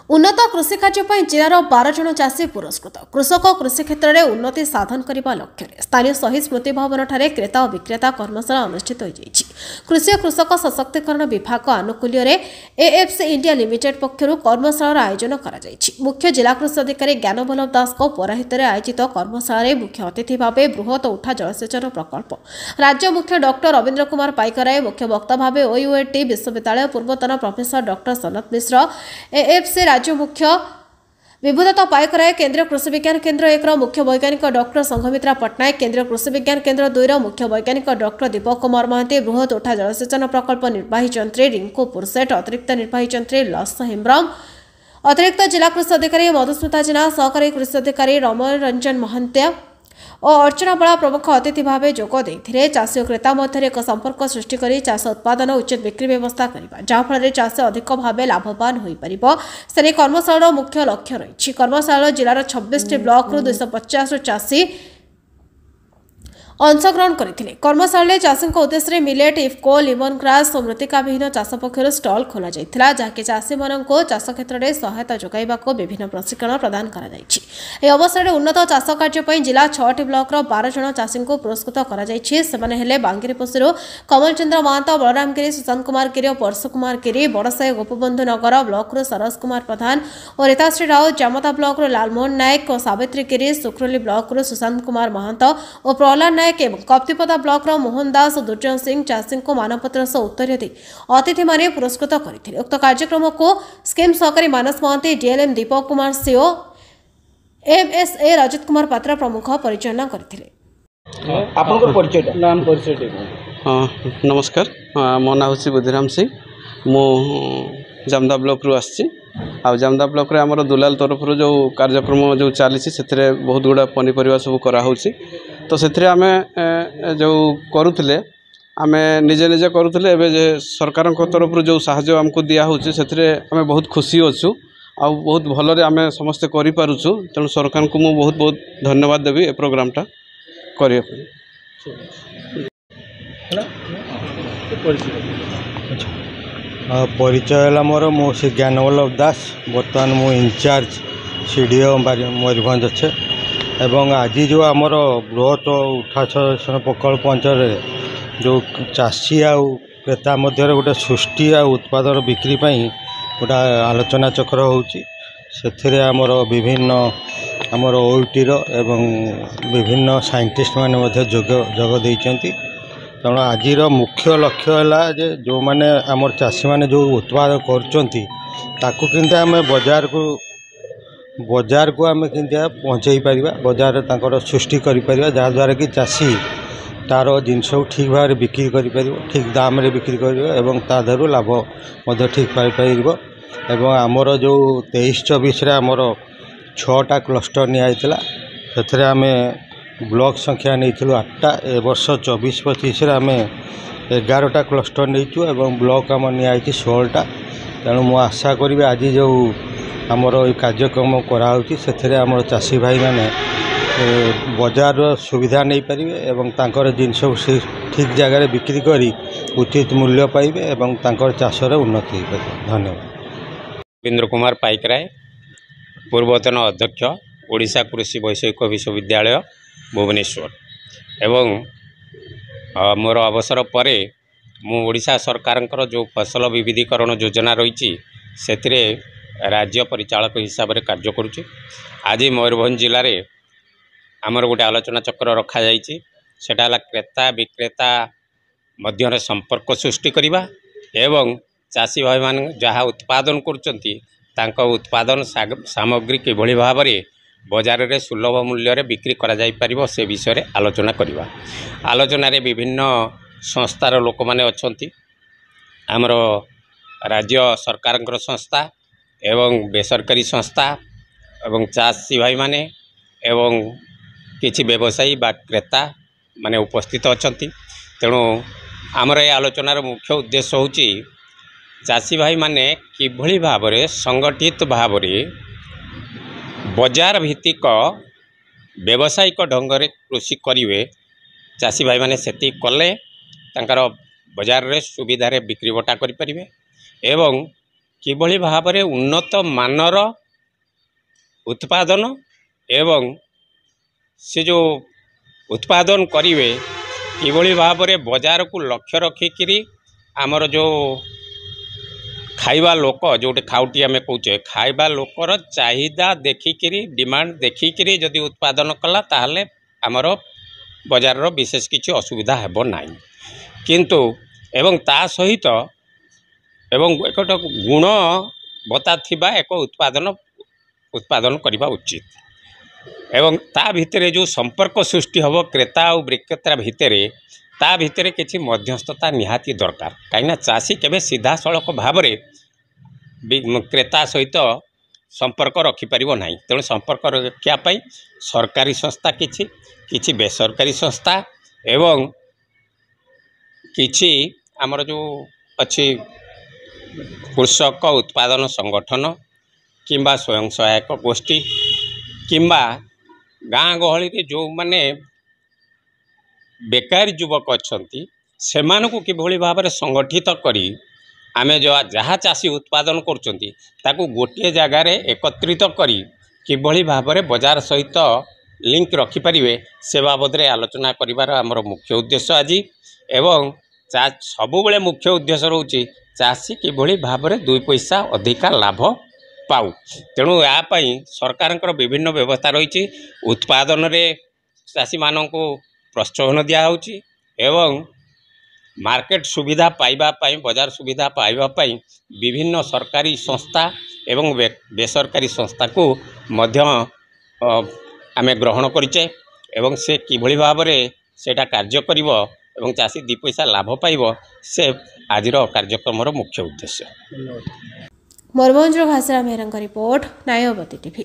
उन्नत कृषि कार्य जिलार 12 जन चाषी पुरस्कृत कृषक कृषि क्षेत्र में उन्नति साधन करने लक्ष्य स्थानीय शहीद स्मृति भवन ठारे क्रेता और विक्रेता कर्मशाला अनुष्ठित हो कृषि और कृषक सशक्तिकरण विभाग आनुकूल्य एएफसी इंडिया लिमिटेड पक्षर कर्मशालार आयोजन कर मुख्य जिला कृषि अधिकारी ज्ञानवल्लभ दास पौराहित आयोजित कर्मशाला मुख्य अतिथि भाव बृहत उठा जलसेचन प्रकल्प राज्य मुख्य डॉक्टर रवीन्द्र कुमार पाइकराय मुख्य वक्ता भाव ओयूएटी विश्वविद्यालय पूर्वतन प्रोफेसर डॉक्टर सनत मिश्र एएफसी राज्य मुख्य विभुदत्त पाइकराय केंद्रीय कृषि विज्ञान केंद्र 1 मुख्य वैज्ञानिक डॉक्टर संघमित्रा पट्टनायक केंद्रीय कृषि विज्ञान केंद्र 2 मुख्य वैज्ञानिक डॉक्टर दीपक कुमार महांती बृहत उठा जलसेचन प्रकल्प निर्वाही जंत्री रिंकू पुरसेट अतिरिक्त निर्वाही जंत्री लस हेम्ब्रम अतिरिक्त जिला कृषि अधिकारी मधुस्मिता जेना सहकारी कृषि अधिकारी रमय रंजन महंत और अर्चना बड़ा प्रमुख अतिथि भाव जोगदे चाषी और क्रेता मध्य एक संपर्क सृष्टि कर चाष उत्पादन उचित बिक्री व्यवस्था करने जहाँफल चाषी अधिक भाव लाभवान हो पार कर्मशाला मुख्य लक्ष्य रही कर्मशाला जिलार 26 ब्लॉक रु 250 चाषी अंशग्रहण करते कर्मशाला चाषी उद्देश्य मिलेट इफको लिमन ग्रास और मृत्तिका विहीन चाष पक्षर स्टल खोल जहाँकि चाषी मान चाष क्षेत्र में सहायता जोगाइबाक विभिन्न प्रशिक्षण प्रदान कर अवसर में उन्नत चाष कार्य जिला 6 ब्लॉक 12 जन चाषी को पुरस्कृत कर बांगिरीपोषी कमल चंद्र महांत बलराम गिरी सुशांत कुमार गिरी और परशु कुमार गिरी बड़साई गोपबंधु नगर ब्लॉक सरस कुमार प्रधान और रीताश्री राउत जामता ब्लॉक लालमोहन नायक और सावित्री गिरी सुख्रोली ब्लॉक सुशांत कुमार महांत और प्रहलाद नायक एवं कप्तिपदा ब्लॉक मोहन दास और दुर्जन सिंह चाषी को मानपत्र सह उत्तर दी अतिथि माने पुरस्कृत करते उक्त कार्यक्रम को स्कीम सहकारी मानस Mahanti DLM Deepak Kumar CO MSA Rajat Kumar पात्र प्रमुख परिचालना करथिले। नमस्कार मो ना हूँ बुद्धिराम सिंह मु जामदा ब्लॉक रु आसी जामदा ब्लॉक रे हमर दुलाल तरफ जो कार्यक्रम जो चली से बहुत गुड़ा पनीपरिया सब कराऊँच तो से आम जो करुले आम निजे निजे करुले एवं सरकार तरफ जो साहाय्य आमको दिहूँ से आम बहुत खुशी अच्छु आ बहुत भलरे आम समस्ते करूँ तेणु सरकार को मुझे बहुत बहुत धन्यवाद देवी ए प्रोग्रामटा करने। परिचय है मोर मो से ज्ञानवल्लभ दास बर्तमान मु इंचार्ज सीडीओ मयूरभंज अच्छे एवं आज जो आमर बृहत उठासन प्रकल्प अंचल जो चाषी आउ क्रेता मध्य गोटे सृष्टि आ उत्पादन बिक्री गोटे आलोचना चक्र होमर आमर विभिन्न आमर ओटीर एवं विभिन्न साइंटिस्ट माने जोग देइचंती तेणु आज मुख्य लक्ष्य है जो माने आमर चाषी माने जो उत्पादन करते आम बजार को आम कि पहुँचे पार बजार तांकर सृष्टि करा जहाँद्वारा कि चाषी तार जिनस ठीक भाव में बिक्री कर ठीक दाम रे बिक्री कर तादर लाभ ठीक पाइपर एवं आमर जो 23-24 आमर 6टा क्लस्टर नियाइतला से आम ब्लॉक संख्या नहीं 8टा ए वर्ष 24-25 आम 11टा क्लस्टर नहीं एवं ब्लॉक आम नियाई 16टा तेणु मु आशा करी आज जो आमर कार्यक्रम कराऊँच से आमर चाषी भाई मैंने बजार सुविधा नहीं पारे एवं तांकर जिनस ठीक जगह बिक्री करी उचित मूल्य पाइबे एवं तांकर चाषर उन्नति हो पारे। धन्यवाद। रवीन्द्र कुमार पाइकराय पूर्वतन अध्यक्ष ओडिशा कृषि वैषयिक विश्वविद्यालय भुवनेश्वर एवं मोर अवसर पर मु ओडिशा सरकार जो फसल विविधीकरण योजना रही से राज्य परिचालक हिसाब से कार्य करुच्ची। आज मयूरभंज जिले में आमर गोटे आलोचना चक्र रखा जाइए सेटा क्रेता विक्रेता मध्य संपर्क सृष्टि करवा एवं चाषी भाई मान जहाँ उत्पादन कर उत्पादन सामग्री किभली भाव में बजार में सुलभ मूल्य बिक्री करा जाई परिबो से विषय आलोचना करवा। आलोचन विभिन्न संस्थार लोक मैंने अच्छा आमर राज्य सरकार संस्था एवं बेसरकारी संस्था एवं चाषी भाई माने एवं किछि व्यवसायी बा क्रेता माने उपस्थित अच्छा तेणु आमर ये आलोचनार मुख्य उद्देश्य होची चाषी भाई माने किभली भाव में संगठित भाव में बजार भित्तिक व्यावसायिक ढंग से कृषि करेंगे चाषी भाई माने सेति कले तांकर बजार रे सुविधा रे बिक्री बटा करि परिबे एवं किभली भाव में उन्नत मानर उत्पादन एवं से जो उत्पादन करेंगे किभली भाव में बाजार को लक्ष्य रखिकी आमर जो खाइबा लोक जोटे खाउटी आम कहे खाइबा लोकर चाहिदा देखिकी डिमांड देखिकी जदि उत्पादन कला ताहले आमर बाजार विशेष किसी असुविधा हेब नाही किंतु एवं ता सहित एवं एक गुणवत्ता थिबा एक उत्पादन करने उचित एवं ता भितर जो संपर्क सृष्टि हम क्रेता और विक्रेता भितर किसी मध्यस्थता निहाती दरकार कहीं चाषी केवे सीधा सड़क भाव में क्रेता सहित संपर्क रखिपर ना तेणु संपर्क रखापी सरकारी संस्था किछि बेसरकारी संस्था एवं किछि आमर जो अच्छी कृषक उत्पादन संगठन किंबा स्वयं सहायक गोष्ठी किंबा गाँ गहली जो माने बेकारी युवक अच्छी से किभली भाव में संगठित करी आमे जो जहाँ चाषी उत्पादन करताकू गोटे जगार एकत्रित करी किभली भाव में बाजार सहित लिंक रखिपारे से बाबद में आलोचना करिवार आमर मुख्य उद्देश्य आज एवं सबुबले मुख्य उद्देश्य रोचे चाषी किभली भाव में 2 पैसा अधिका लाभ पाऊ तेणु यापाई सरकार विभिन्न व्यवस्था रही उत्पादन रे चाषी मानक प्रोत्साहन दिखाई एवं मार्केट सुविधा पाइबापी बाजार सुविधा पाइबापी विभिन्न सरकारी संस्था एवं बेसरकारी संस्था को मध्य आमे ग्रहण करिचे एवं से किभली भाव में सेटा कार्य करिवो एवं चाषी 2 पैसा लाभ पाइबो से आजिर कार्यक्रम मुख्य उद्देश्य। मयूरभंज घासरा मेहरा रिपोर्ट नायवती टीवी।